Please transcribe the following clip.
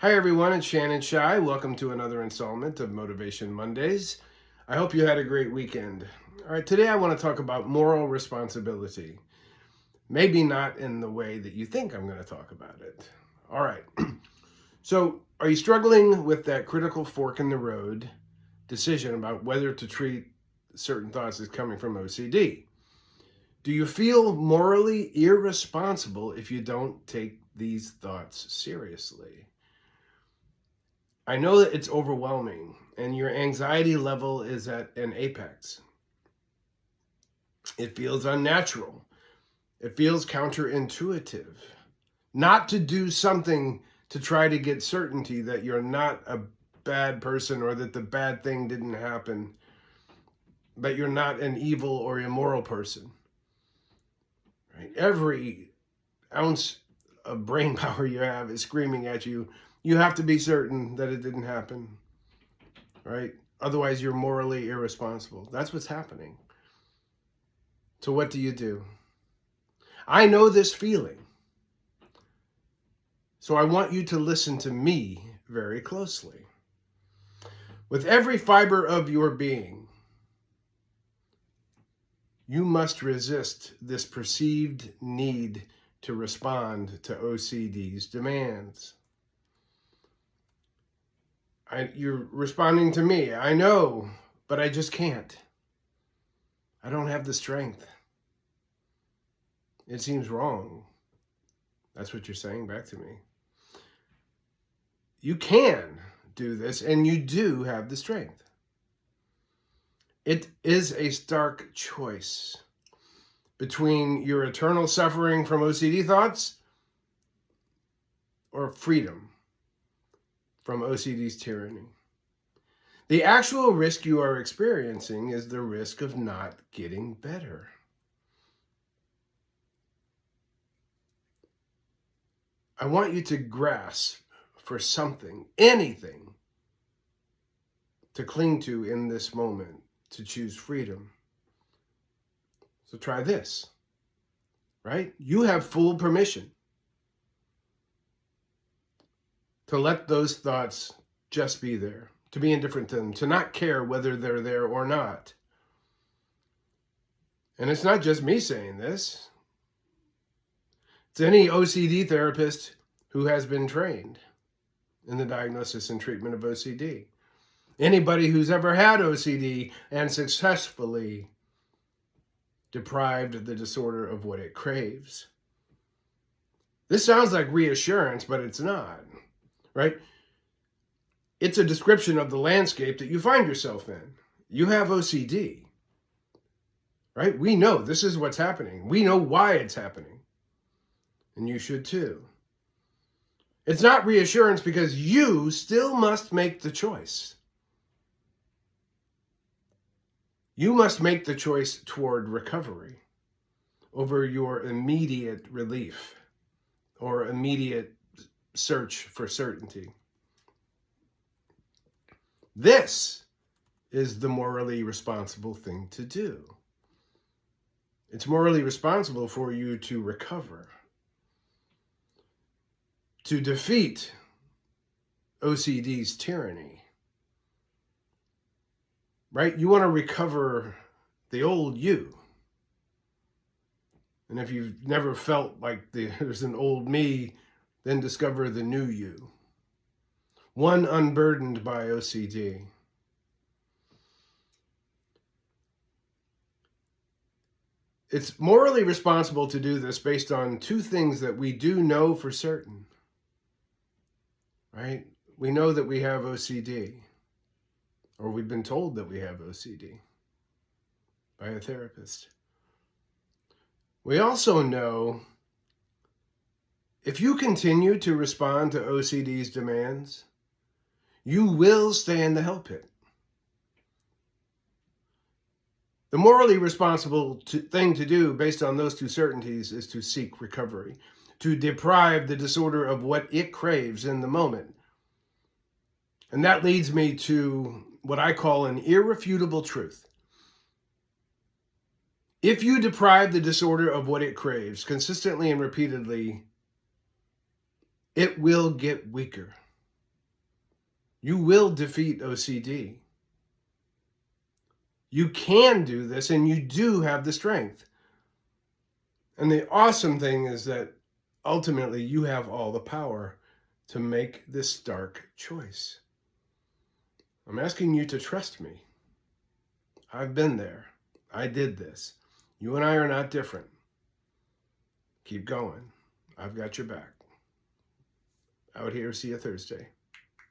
Hi everyone, it's Shannon Shy. Welcome to another installment of Motivation Mondays. I hope you had a great weekend. All right, today I want to talk about moral responsibility. Maybe not in the way that you think I'm going to talk about it. All right. So, are you struggling with that critical fork in the road decision about whether to treat certain thoughts as coming from OCD? Do you feel morally irresponsible if you don't take these thoughts seriously? I know that it's overwhelming and your anxiety level is at an apex. It feels unnatural. It feels counterintuitive. Not to do something to try to get certainty that you're not a bad person or that the bad thing didn't happen, but you're not an evil or immoral person. Right? Every ounce of brain power you have is screaming at you. You have to be certain that it didn't happen. Right? Otherwise, you're morally irresponsible. That's what's happening. So what do? I know this feeling. So I want you to listen to me very closely. With every fiber of your being, you must resist this perceived need to respond to OCD's demands. You're responding to me. I know, but I just can't. I don't have the strength. It seems wrong. That's what you're saying back to me. You can do this, and you do have the strength. It is a stark choice between your eternal suffering from OCD thoughts or freedom from OCD's tyranny. The actual risk you are experiencing is the risk of not getting better. I want you to grasp for something, anything, to cling to in this moment, to choose freedom. So try this, right? You have full permission to let those thoughts just be there, to be indifferent to them, to not care whether they're there or not. And it's not just me saying this. It's any OCD therapist who has been trained in the diagnosis and treatment of OCD. Anybody who's ever had OCD and successfully deprived the disorder of what it craves. This sounds like reassurance, but it's not, right? It's a description of the landscape that you find yourself in. You have OCD, right? We know this is what's happening. We know why it's happening. And you should too. It's not reassurance because you still must make the choice. You must make the choice toward recovery over your immediate relief or immediate search for certainty. This is the morally responsible thing to do. It's morally responsible for you to recover, to defeat OCD's tyranny. Right? You want to recover the old you. And if you've never felt like there's an old me, then discover the new you. One unburdened by OCD. It's morally responsible to do this based on two things that we do know for certain. Right? We know that we have OCD. Or we've been told that we have OCD by a therapist. We also know if you continue to respond to OCD's demands, you will stay in the hell pit. The morally responsible thing to do based on those two certainties is to seek recovery, to deprive the disorder of what it craves in the moment. And that leads me to what I call an irrefutable truth. If you deprive the disorder of what it craves consistently and repeatedly, it will get weaker. You will defeat OCD. You can do this, and you do have the strength. And the awesome thing is that ultimately you have all the power to make this stark choice. I'm asking you to trust me. I've been there. I did this. You and I are not different. Keep going. I've got your back. Out here, see you Thursday.